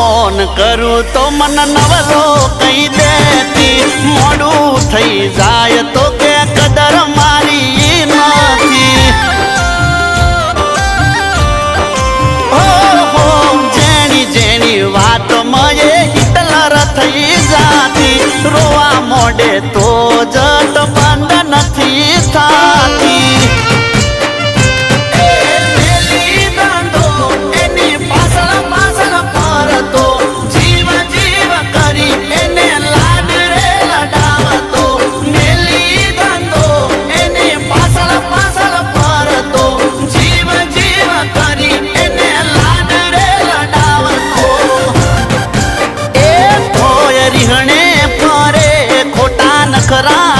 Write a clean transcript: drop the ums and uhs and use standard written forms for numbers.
phone करूं तो मन नवरो कही देती मोडू थई जाए तो के कदर मारी नथी हो जेनी जेनी वात मये हिटलर थई जाती रोवा मोडे तो जट बंद नथी थाती खरा